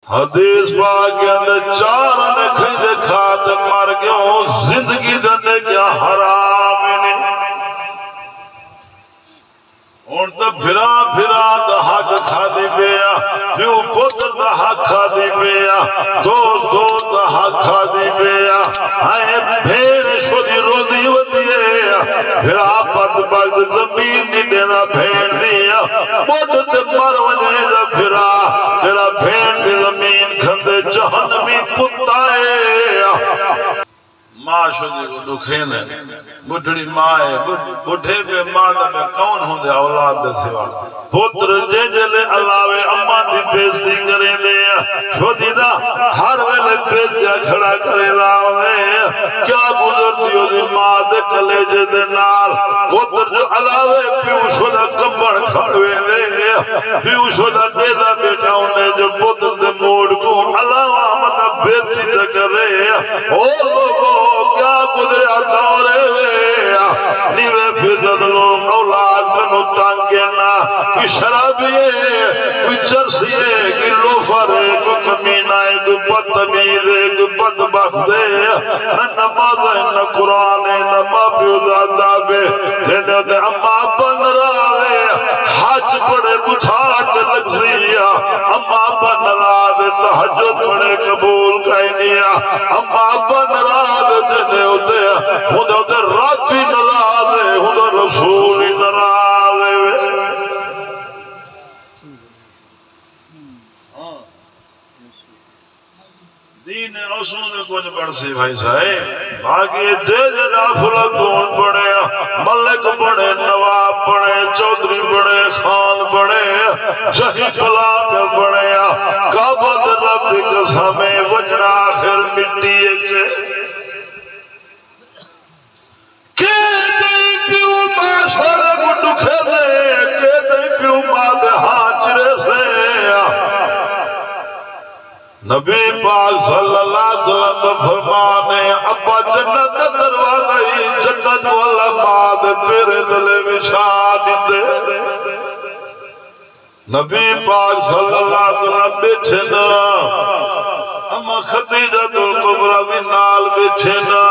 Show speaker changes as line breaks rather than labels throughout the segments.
حدیث پاک کے اندر چار نے کھجے کھاتے مر گئے زندگی دنے کیا حرام نہیں اور تو پھرا دا حق کھا دی پیا پیو پتر دا حق کھا دی پیا دوست دا حق کھا دی پیا بھیڑ شدی رو دی ودیے پھرا پت بغد زمین نہیں دینا بھیڑ دیا موٹ تے مر وجہ دا پھرا بھیڑ دی زمین کھندے جہنمی کتائے ماں شدی کو دکھین ہے بڑھڑی ماں ہے بڑھے پہ ماں دا میں کون ہوں دے اولاد دے سوا پتر جے جلے علاوے اماں دی بیزتی کریں دے شدی دا ہر ویلے بیزتیا کھڑا کرے دا کیا گزر دیو دی ماں دے کلیجے دے نال پتر جو علاوے پیو شدہ کمبڑ کھڑوے دے پیو شدہ دیدہ بیٹا انہیں جو پتر دے موڑ کو علاوہ مطا بیزتی دے کرے اور لوگوں کیا گزریا دورے نیوے فضل لوگ اولاد بنو تانگینا کوئی شرابیے کوئی چرسیے کوئی لوفرے کوئی کمینائے کوئی بدتمیزے کوئی بدبختے نہ نماز ہے نہ قرآن ہے نہ ماں پیو دادا بے دینے دے اماں بن راوے حج پڑے بچھاٹ لگ سیا اماں بن راوے تحجد پڑے قبول کہنیا اماں بن راوے دینے ہوتے رب ہی نرازے ہوتے رسول ہی نرازے دین اصول کچھ بڑھ سی بھائی صاحب باقی جے دافلہ کون پڑے ملک پڑے نواب پڑے چودری پڑے خان پڑے جہی پلاک پڑے کعبت رب دی قسمیں وجنا آخر مٹی اچھے نبی پاک صلی اللہ علیہ وسلم فرمانے ابا جنت دروازہ جنت والا باد پیرے دلے بچھا دیتے نبی پاک صلی اللہ علیہ وسلم بیٹھے نا اما خدیجہ الکبریٰ بھی نال بیٹھے نا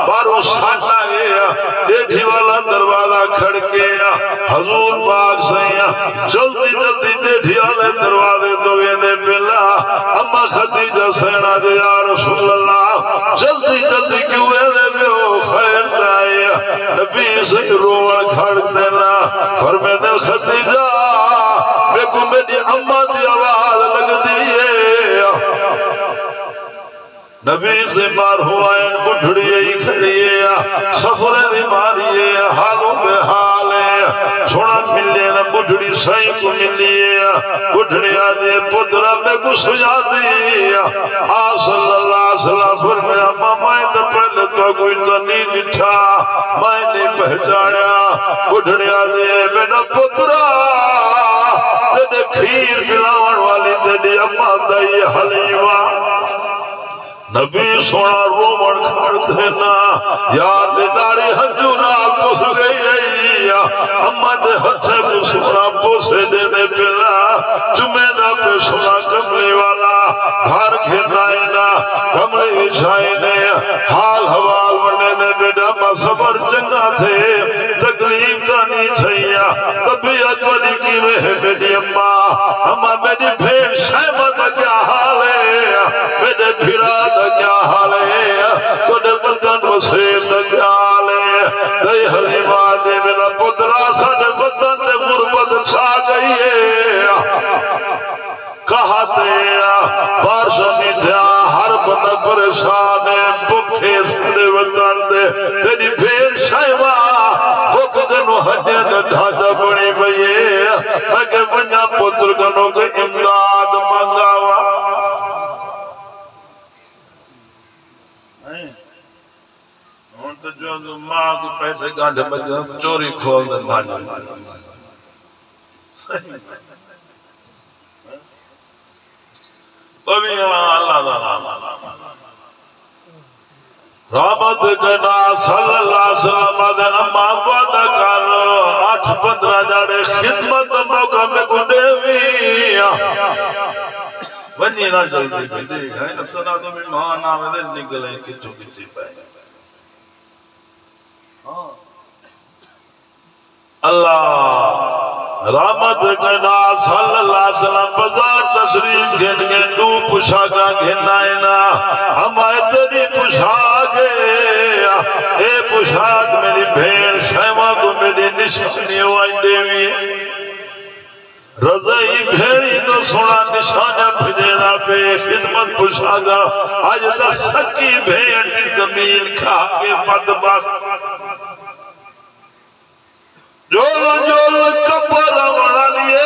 پر وہ ساٹھا گیا ڈیٹھی والا دروازہ کھڑکیا حضور پاک سیاں جلدی جلدی ڈیٹھی والے دروازے دوئے دے پلا اما خدیجہ سینا دے یا رسول اللہ جلدی جلدی کیوں دے بیو خیر دائیا نبی سے روڑ کھڑتے نا فرمے دل خدیجہ میں کو میری اما دی آواز لگ دیئے نبی سے مار ہوا ان بڑھڑیے ہی کھڑیے سفر دی ماریے حالوں بے حالے سونا ملے نا بڑھڑی سائیں کو ملیے بڑھڑی آدھے پدرہ میں کو سجا دی صلی اللہ علیہ وسلم فرمایا ماما اندر پہلے تو کوئی تو نہیں لٹھا میں نہیں پہچانیا بڑھڑی آدھے میرا پدرہ تیرے کھیر پلاوان والی تیرے اما دائی حلیوہ نبی سونا رومن کھڑتے نا یار دے داڑی ہنجو نا پس گئی اما دے ہتھے کو سونا پوسے دے دے پلا چمے دا پہ سونا کملی والا گھر کھیرائے نا کملی وچھائے نے حال حوال بنے دے بیٹا ما صبر چنگا تھے تکلیف دا نہیں چھئیا طبیعت والی کی میں ہے میری اما میری بھیڑ شہمہ دا کیا حال ہے میرے بھیڑا کیا حال ہے تُوڑے بدن وسیل کیا حال ہے دئی حلیمہ دے میرا پترہ ساڑے بدن دے غربت چھا گئی ہے کہاتے بارشمی تھیا ہر بندہ پریشان ہے بکھے سارے بدن دے تیری بھیر شائبہ بک کنو حجے دے ڈھانچہ بڑی بھئیے اگر بنیا پتر کنو کے امداد مانگاوا تو جو ماں کو پیسے گانٹھے بجے چوری کھول دے بھاجے ابھی اللہ دا رحمت جنا صلی اللہ علیہ وسلم آدھے اما وعدہ کر 8-15 جاڑے خدمت موقع میں کو دیوی ونی نہ جلدی بھی دیکھ ہے اسنا تو مہمان آوے دے نکلیں کچھو کچھی پائے اللہ رحمت کنا صلی اللہ علیہ وسلم بازار تشریف گھن گھن دو پشاکا گھنائنا ہمائے تیری پشاکے اے پشاک میری بھین شیمہ کو میری نشانی ہوئی دیوی رضائی بھیڑی تو سونا نشانہ پھجینا پہ خدمت پشاکا آج تا سکی بھین کی زمین کھا کے بدبخت جول جول کپر بڑھا لیے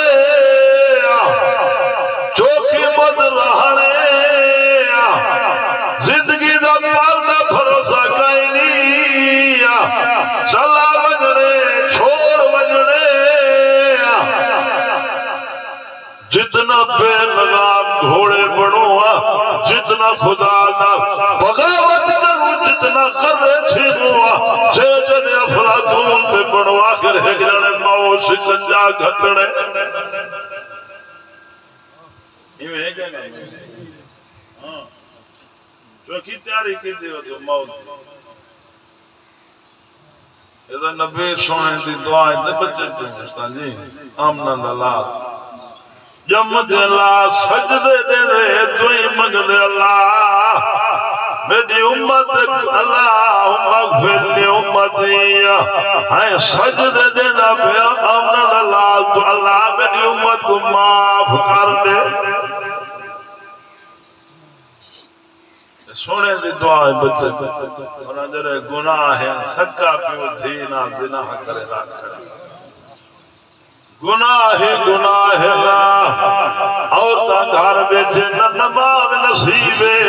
چوکی مد رہنے زندگی دا پالنا بھروسہ کئی نہیں چلا وجڑے چھوڑ وجڑے جتنا بے لگام گھوڑے بڑھوا جتنا خدا نہ بغاوت کروں جتنا کرے چھنوا جے جنے افلاطون پہ بڑھوا کر ایک جنے ماؤ شکنجا گھتڑے یہ ہے کیا نہیں چوکی تیاری کی دیو جو موت یہ نبی سونے دی دعائیں دے بچے پہنچتان جی آمنان اللہ جمد اللہ سجدے دے دے دوئی مگ دے اللہ میری امت اللہم اغفر لی امتی ہے سجدے دے دے بے امن اللہ تو اللہ میری امت کو معاف کر دے سونے دی دعائیں بچے انہاں جرے گناہ ہیں سکا پیو دھینا زنا کرے دا کھڑا گناہ لا عورتاں گھر بیٹھے نہ نماز نصیب ہے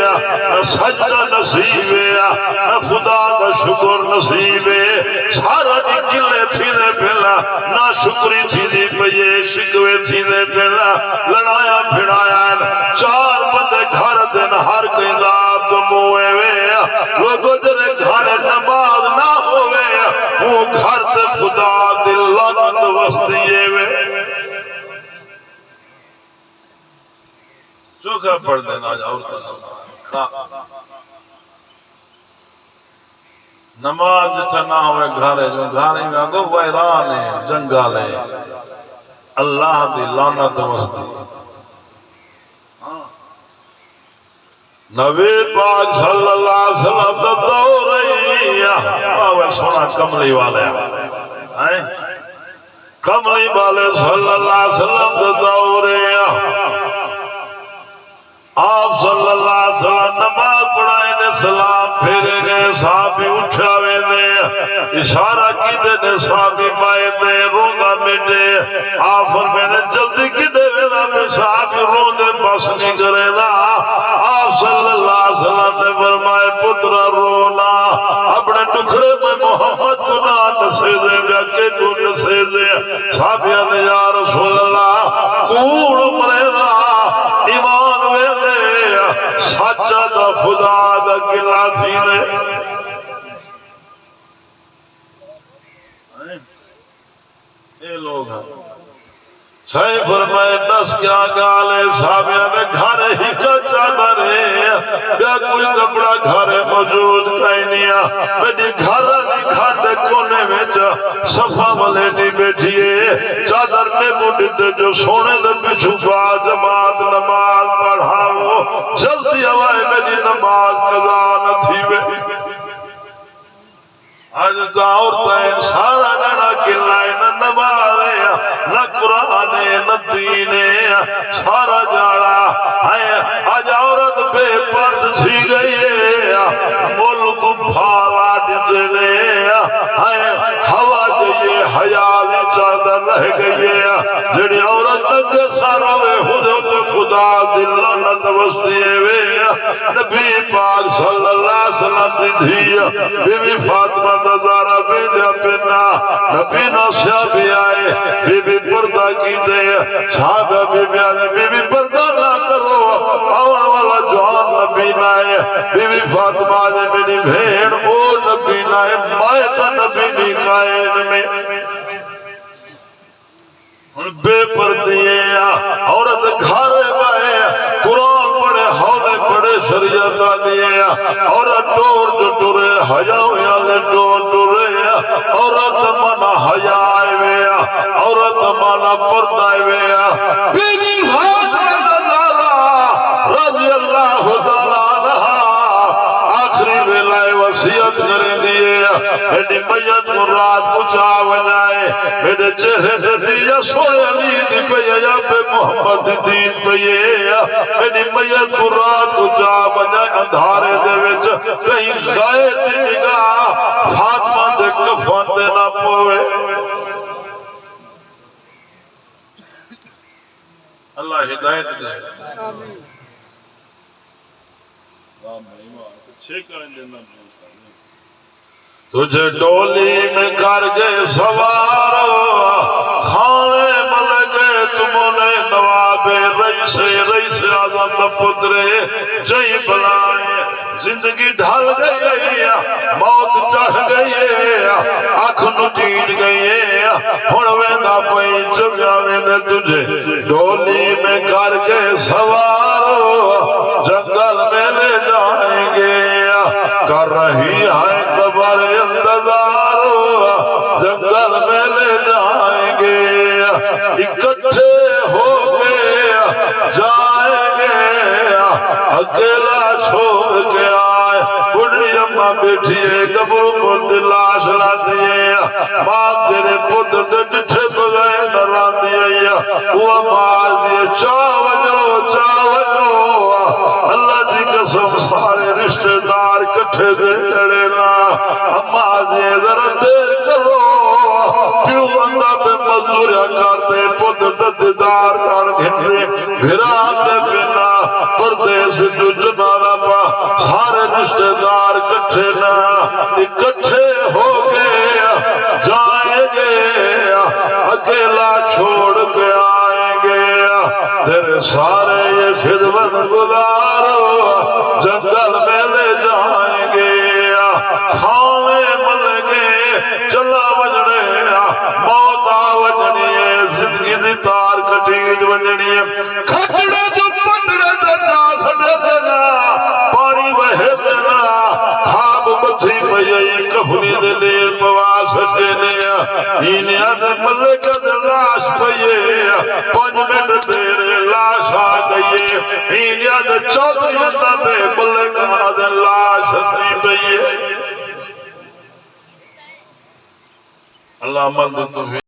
نہ سجدہ نصیب ہے نہ خدا کا شکر نصیب ہے سارا دی گلے تھی دے پہلا نہ شکری تھی دی پئیے شکوے تھی دے پہلا لڑایا پھڑایا چار بندے گھر دن ہر کئی لاب تو موے وے لوگوں جنے گھر نماز نہ ہوئے وہ گھر تے خدا دل لعنت وسطیے وے چوکھا پڑھ دینا عورتوں نماز جیسا نہ ہوئے گھارے جو گھارے میں آگو ویران ہے جنگالے اللہ دی لعنت وسطی نبی پاک صلی اللہ علیہ وسلم دا دور ہے سونا کملی والے ہیں کملی والے صلی اللہ علیہ وسلم دا دور ہے آپ صلی اللہ علیہ وسلم نماز پڑھائیں نے سلام پھیرے نے صحابی اٹھاوے نے اشارہ کی دے نے صحابی مائے دے روندہ مٹے آپ فرمے نے جلدی کی دے ویدہ میں صحابی روندے بس نہیں کرے نا آپ صلی اللہ علیہ وسلم نے فرمائے پتر رونا اپنے ٹکڑے میں محمد کو نہ نسے دے بیاکے کو نسے دے صحابی نے یا رسول اللہ کوڑ مرے نا ایمان وے سچا دا خدا دا گلا تھی نے یہ لوگ ہیں صحیح فرمائے دس کیا گالے صحابیہ نے گھر ہی کا چادر ہے یا کوئی کپڑا گھر موجود کہیں نہیں میری گھر دے کونے میں صفا ملیٹی بیٹھی ہے چادر میں مڈتے جو سونے دے پچھو پا جماعت نماز پڑھاؤ جلدی ہوائے میری نماز قضا نہ تھی بے آج عورتیں سارا جڑا گلائے نہ نماز نہ قرآن نہ دین سارا جڑا آج عورت بے پرد تھی گئی ہے ملک بھالا دیتے ہوا جائیے حیال چادر رہ گئی ہے جڑی عورت تک ساروے حضرت خدا دل نہ توسطیے وے نبی پاک صلی اللہ علیہ وسلم دی دھی بی بی فاطمہ نظارہ بیدیا پہنا نبی نوسیہ بھی آئے بی بی پردہ کی دے صحابہ بی بی آنے بی بی پردہ نہ کرو آوان والا جوان نبی نائے بی بی فاطمہ نے میری بھین او نبی نائے مائے تا نبی نہیں قائن میں بے پردیے عورت گھارے بائے قرآن بتا دیے عورت ٹور جو ٹورے حیا ہویا لے ٹور ٹورے عورت مانا حیا آئے ویا عورت مانا پردہ آئے ویا بی بی فاطمہ رضی اللہ تعالیٰ عنہ آخری ویلائے وصیت کریں دیے میری میت کو رات کو چاہ بجائے میرے چہرے دے دیا سوڑے علی دی پہیا یا پہ محمد دین پہیا میری میت کو رات کو چاہ بجائے اندھارے دے وچ کہیں غیر دی نگاہ فاطمہ دے کفن دے نہ پوے اللہ ہدایت دے آمین تجھے ڈولی میں کر گئے سوار خانے مل گئے تمہوں نے نواب رئیس اعظم پترے جئی بلائے زندگی ڈھل گئی موت چڑھ گئی آنکھ نٹیٹ گئی ہن ویندا پئی چگا ویندے تجھے ڈولی میں کر گئے سوار جنگل میں لے جائیں گے کر رہی ہے قبر انتظار جنگل میں لے جائیں گے اکٹھے ہو گئے جائیں گے اکیلا چھوڑ کے آئے بڑھڑی اماں بیٹھی ہے قبر کو دلاش لاتی ہے ماں تیرے پتر دے ڈٹھے بغیر نران دیا وہ ماضی چاوجو اللہ دی قسم سارے رشتہ دار کٹھے دے جڑے نا اماں دے ذرا دیر کرو پیو اندہ پہ مزدوریا کرتے پتر دیدار کر گھنٹے بھرا دے بنا پردیس جو جنانا پا سارے رشتہ دار کٹھے نا اکٹھے ہو گئے جائیں گے اکیلا چھوڑ کے آئیں گے تیرے سارے یہ خدمت گزارو جنگل میں لے جائیں گے کھانے مل گے چلا وجڑے موت آ وجنی ہے زندگی دی تار کٹی وجنی ہے کھٹڑے جو پٹڑے دینا سڑے دینا پانی بہے دینا خواب بتھی پئی کفنی دے لیر پواس دینے اینیا دے ملک دے لاش پئی 5 منٹ تیرے لاش آ گئی اینیا دے چودھری دے ملک دے لاش دی پئی اللہ مند تو